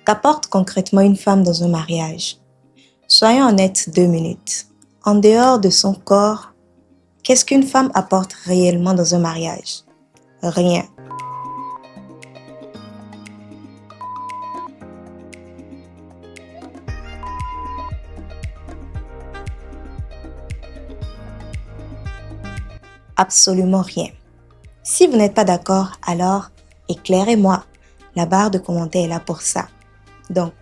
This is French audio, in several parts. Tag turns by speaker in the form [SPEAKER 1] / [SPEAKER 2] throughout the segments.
[SPEAKER 1] Qu'apporte concrètement une femme dans un mariage? Soyons honnêtes 2 minutes. En dehors de son corps, qu'est-ce qu'une femme apporte réellement dans un mariage? Rien. Absolument rien. Si vous n'êtes pas d'accord, alors éclairez-moi. La barre de commentaires est là pour ça. Donc,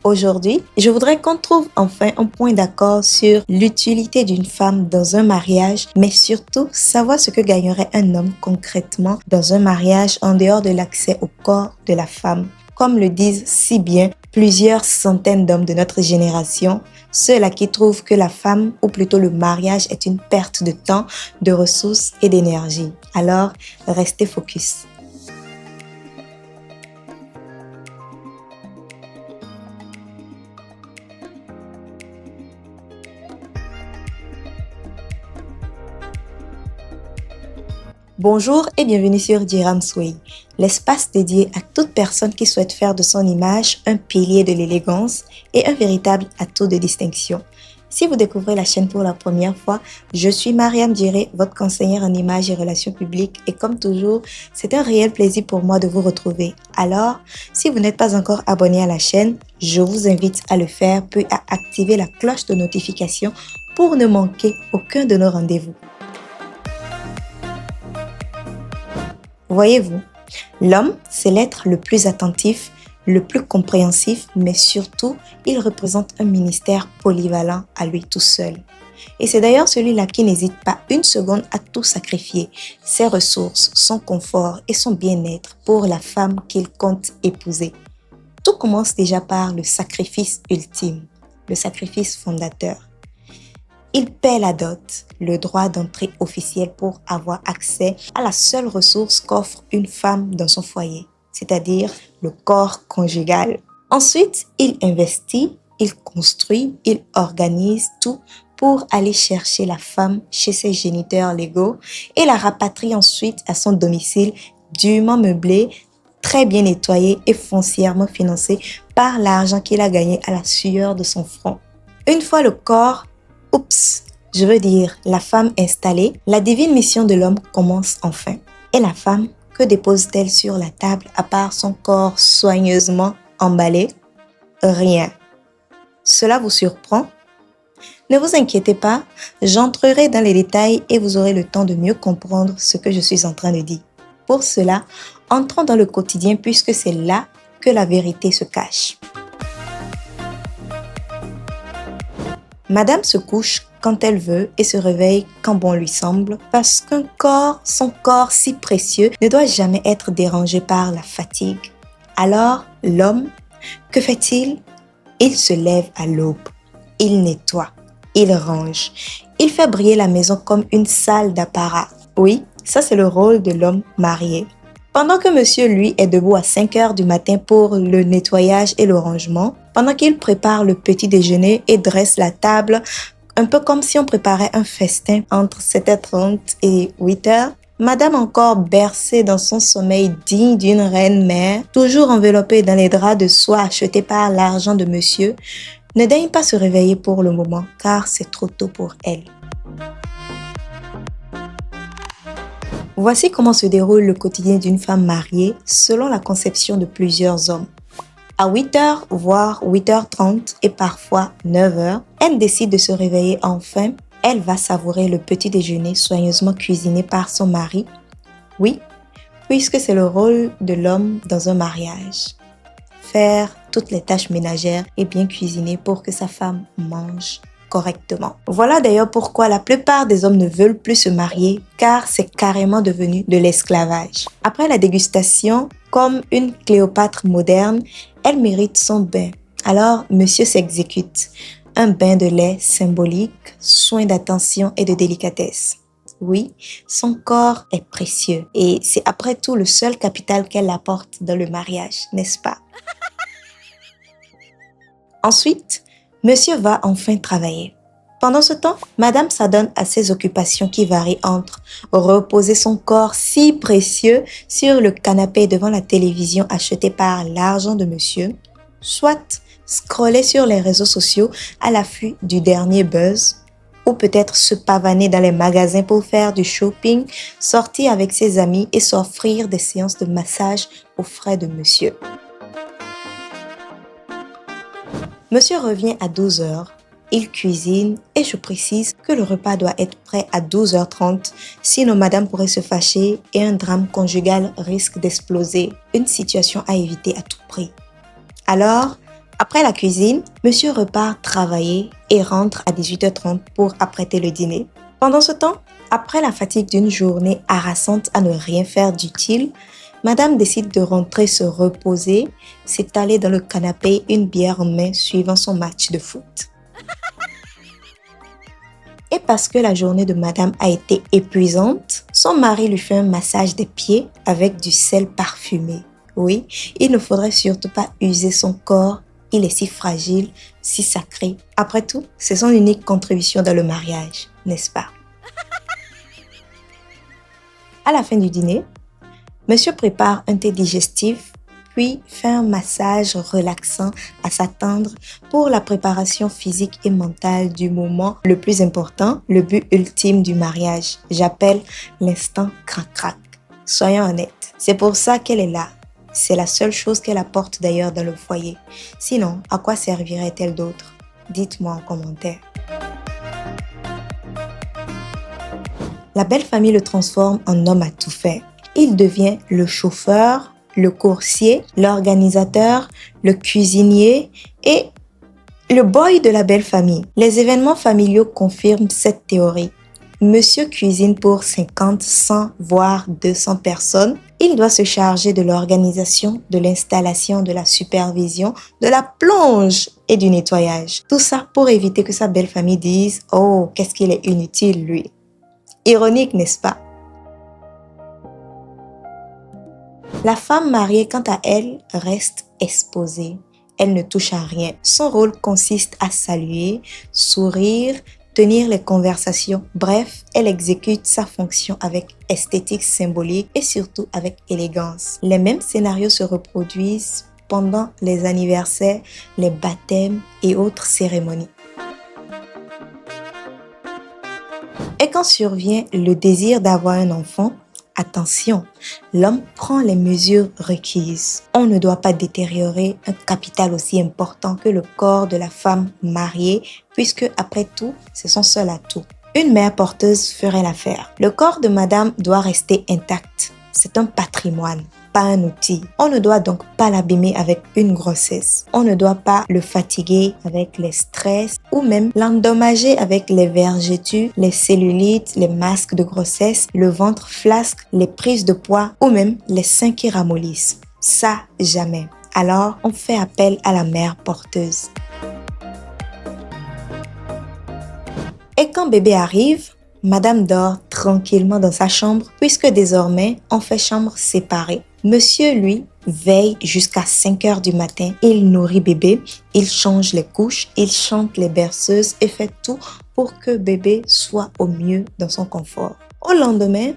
[SPEAKER 1] aujourd'hui, je voudrais qu'on trouve enfin un point d'accord sur l'utilité d'une femme dans un mariage, mais surtout savoir ce que gagnerait un homme concrètement dans un mariage en dehors de l'accès au corps de la femme. Comme le disent si bien plusieurs centaines d'hommes de notre génération, ceux-là qui trouvent que la femme, ou plutôt le mariage, est une perte de temps, de ressources et d'énergie. Alors, restez focus. Bonjour et bienvenue sur Diram Sway, l'espace dédié à toute personne qui souhaite faire de son image un pilier de l'élégance et un véritable atout de distinction. Si vous découvrez la chaîne pour la première fois, je suis Mariam Diré, votre conseillère en images et relations publiques et comme toujours, c'est un réel plaisir pour moi de vous retrouver. Alors, si vous n'êtes pas encore abonné à la chaîne, je vous invite à le faire puis à activer la cloche de notification pour ne manquer aucun de nos rendez-vous. Voyez-vous, l'homme, c'est l'être le plus attentif, le plus compréhensif, mais surtout, il représente un ministère polyvalent à lui tout seul. Et c'est d'ailleurs celui-là qui n'hésite pas une seconde à tout sacrifier, ses ressources, son confort et son bien-être pour la femme qu'il compte épouser. Tout commence déjà par le sacrifice ultime, le sacrifice fondateur. Il paie la dot, le droit d'entrée officiel pour avoir accès à la seule ressource qu'offre une femme dans son foyer, c'est-à-dire le corps conjugal. Ensuite, il investit, il construit, il organise tout pour aller chercher la femme chez ses géniteurs légaux et la rapatrie ensuite à son domicile dûment meublé, très bien nettoyé et foncièrement financé par l'argent qu'il a gagné à la sueur de son front. Une fois le corps la femme installée, la divine mission de l'homme commence enfin. Et la femme, que dépose-t-elle sur la table à part son corps soigneusement emballé? Rien. Cela vous surprend? Ne vous inquiétez pas, j'entrerai dans les détails et vous aurez le temps de mieux comprendre ce que je suis en train de dire. Pour cela, entrons dans le quotidien puisque c'est là que la vérité se cache. Madame se couche quand elle veut et se réveille quand bon lui semble parce qu'un corps, son corps si précieux, ne doit jamais être dérangé par la fatigue. Alors, l'homme, que fait-il? Il se lève à l'aube, il nettoie, il range, il fait briller la maison comme une salle d'apparat. Oui, ça c'est le rôle de l'homme marié. Pendant que monsieur, lui, est debout à 5 heures du matin pour le nettoyage et le rangement, pendant qu'il prépare le petit déjeuner et dresse la table, un peu comme si on préparait un festin entre 7h30 et 8h, Madame encore bercée dans son sommeil digne d'une reine mère, toujours enveloppée dans les draps de soie achetés par l'argent de monsieur, ne daigne pas se réveiller pour le moment car c'est trop tôt pour elle. Voici comment se déroule le quotidien d'une femme mariée selon la conception de plusieurs hommes. À 8h, voire 8h30 et parfois 9h, elle décide de se réveiller enfin. Elle va savourer le petit déjeuner soigneusement cuisiné par son mari. Oui, puisque c'est le rôle de l'homme dans un mariage. Faire toutes les tâches ménagères et bien cuisiner pour que sa femme mange correctement. Voilà d'ailleurs pourquoi la plupart des hommes ne veulent plus se marier car c'est carrément devenu de l'esclavage. Après la dégustation, comme une Cléopâtre moderne, elle mérite son bain. Alors, monsieur s'exécute. Un bain de lait symbolique, soin d'attention et de délicatesse. Oui, son corps est précieux et c'est après tout le seul capital qu'elle apporte dans le mariage, n'est-ce pas? Ensuite, monsieur va enfin travailler. Pendant ce temps, madame s'adonne à ses occupations qui varient entre reposer son corps si précieux sur le canapé devant la télévision achetée par l'argent de monsieur, Soit scroller sur les réseaux sociaux à l'affût du dernier buzz, ou peut-être se pavaner dans les magasins pour faire du shopping, sortir avec ses amis et s'offrir des séances de massage aux frais de monsieur. Monsieur revient à 12 heures, il cuisine et je précise que le repas doit être prêt à 12h30, sinon madame pourrait se fâcher et un drame conjugal risque d'exploser, une situation à éviter à tout prix. Alors, après la cuisine, monsieur repart travailler et rentre à 18h30 pour apprêter le dîner. Pendant ce temps, après la fatigue d'une journée harassante à ne rien faire d'utile, madame décide de rentrer se reposer, s'étaler dans le canapé, une bière en main suivant son match de foot. Et parce que la journée de madame a été épuisante, son mari lui fait un massage des pieds avec du sel parfumé. Oui, il ne faudrait surtout pas user son corps, il est si fragile, si sacré. Après tout, c'est son unique contribution dans le mariage, n'est-ce pas? À la fin du dîner, monsieur prépare un thé digestif, puis fait un massage relaxant à sa tendre pour la préparation physique et mentale du moment le plus important, le but ultime du mariage. J'appelle l'instant crac-crac. Soyons honnêtes, c'est pour ça qu'elle est là. C'est la seule chose qu'elle apporte d'ailleurs dans le foyer. Sinon, à quoi servirait-elle d'autre? Dites-moi en commentaire. La belle famille le transforme en homme à tout faire. Il devient le chauffeur, le coursier, l'organisateur, le cuisinier et le boy de la belle famille. Les événements familiaux confirment cette théorie. Monsieur cuisine pour 50, 100, voire 200 personnes. Il doit se charger de l'organisation, de l'installation, de la supervision, de la plonge et du nettoyage. Tout ça pour éviter que sa belle famille dise « Oh, qu'est-ce qu'il est inutile, lui !» Ironique, n'est-ce pas? La femme mariée, quant à elle, reste exposée. Elle ne touche à rien. Son rôle consiste à saluer, sourire, tenir les conversations. Bref, elle exécute sa fonction avec esthétique symbolique et surtout avec élégance. Les mêmes scénarios se reproduisent pendant les anniversaires, les baptêmes et autres cérémonies. Et quand survient le désir d'avoir un enfant, attention, l'homme prend les mesures requises. On ne doit pas détériorer un capital aussi important que le corps de la femme mariée, puisque après tout, c'est son seul atout. Une mère porteuse ferait l'affaire. Le corps de madame doit rester intact. C'est un patrimoine, pas un outil. On ne doit donc pas l'abîmer avec une grossesse. On ne doit pas le fatiguer avec les stress ou même l'endommager avec les vergetures, les cellulites, les masques de grossesse, le ventre flasque, les prises de poids ou même les seins qui ramollissent. Ça, jamais. Alors, on fait appel à la mère porteuse. Et quand bébé arrive, madame dort tranquillement dans sa chambre puisque désormais, on fait chambre séparée. Monsieur, lui, veille jusqu'à 5 heures du matin. Il nourrit bébé, il change les couches, il chante les berceuses et fait tout pour que bébé soit au mieux dans son confort. Au lendemain,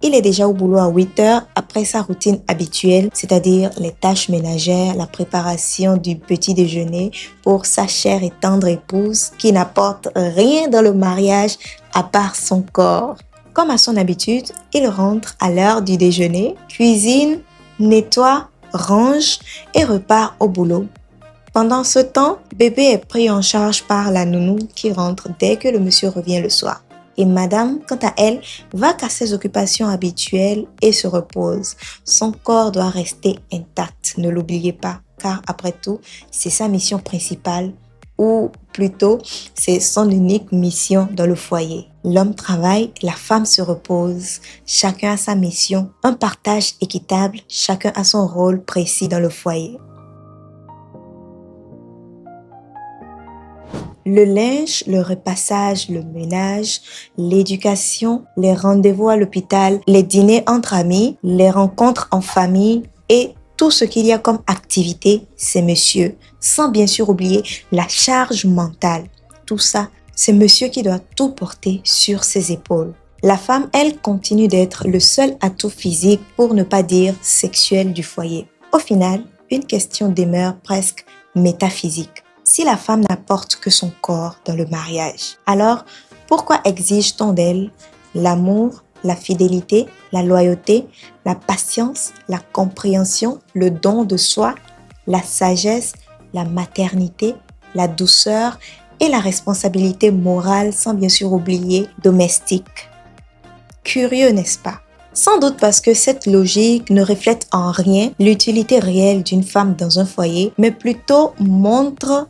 [SPEAKER 1] il est déjà au boulot à 8 heures après sa routine habituelle, c'est-à-dire les tâches ménagères, la préparation du petit déjeuner pour sa chère et tendre épouse qui n'apporte rien dans le mariage à part son corps. Comme à son habitude, il rentre à l'heure du déjeuner, cuisine, nettoie, range et repart au boulot. Pendant ce temps, bébé est pris en charge par la nounou qui rentre dès que le monsieur revient le soir. Et madame, quant à elle, va qu'à ses occupations habituelles et se repose. Son corps doit rester intact, ne l'oubliez pas, car après tout, c'est sa mission principale, ou plutôt, c'est son unique mission dans le foyer. L'homme travaille, la femme se repose. Chacun a sa mission, un partage équitable, chacun a son rôle précis dans le foyer. Le linge, le repassage, le ménage, l'éducation, les rendez-vous à l'hôpital, les dîners entre amis, les rencontres en famille et tout ce qu'il y a comme activité, c'est monsieur. Sans bien sûr oublier la charge mentale. Tout ça, c'est monsieur qui doit tout porter sur ses épaules. La femme, elle, continue d'être le seul atout physique, pour ne pas dire sexuel du foyer. Au final, une question demeure presque métaphysique. Si la femme n'apporte que son corps dans le mariage, alors pourquoi exige-t-on d'elle l'amour, la fidélité, la loyauté, la patience, la compréhension, le don de soi, la sagesse, la maternité, la douceur et la responsabilité morale, sans bien sûr oublier domestique? Curieux, n'est-ce pas? Sans doute parce que cette logique ne reflète en rien l'utilité réelle d'une femme dans un foyer, mais plutôt montre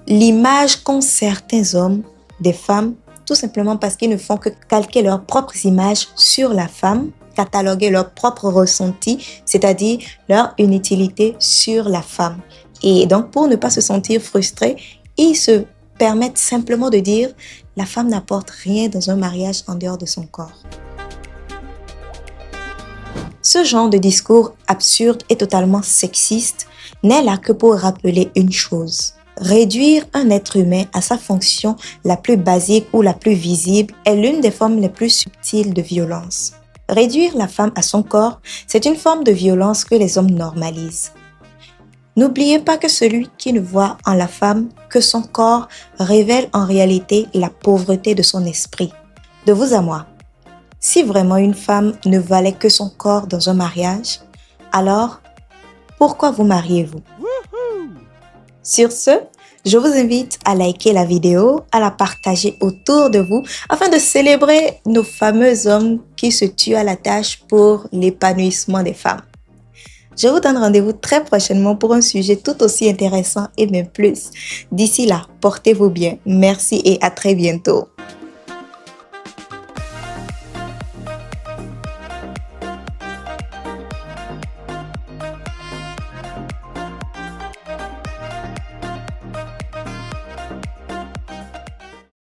[SPEAKER 1] l'image qu'ont certains hommes des femmes, tout simplement parce qu'ils ne font que calquer leurs propres images sur la femme, cataloguer leurs propres ressentis, c'est-à-dire leur inutilité sur la femme. Et donc, pour ne pas se sentir frustrés, ils se permettent simplement de dire « la femme n'apporte rien dans un mariage en dehors de son corps ». Ce genre de discours absurde et totalement sexiste n'est là que pour rappeler une chose. Réduire un être humain à sa fonction la plus basique ou la plus visible est l'une des formes les plus subtiles de violence. Réduire la femme à son corps, c'est une forme de violence que les hommes normalisent. N'oubliez pas que celui qui ne voit en la femme que son corps révèle en réalité la pauvreté de son esprit. De vous à moi, si vraiment une femme ne valait que son corps dans un mariage, alors pourquoi vous mariez-vous? Sur ce, je vous invite à liker la vidéo, à la partager autour de vous afin de célébrer nos fameux hommes qui se tuent à la tâche pour l'épanouissement des femmes. Je vous donne rendez-vous très prochainement pour un sujet tout aussi intéressant et même plus. D'ici là, portez-vous bien. Merci et à très bientôt.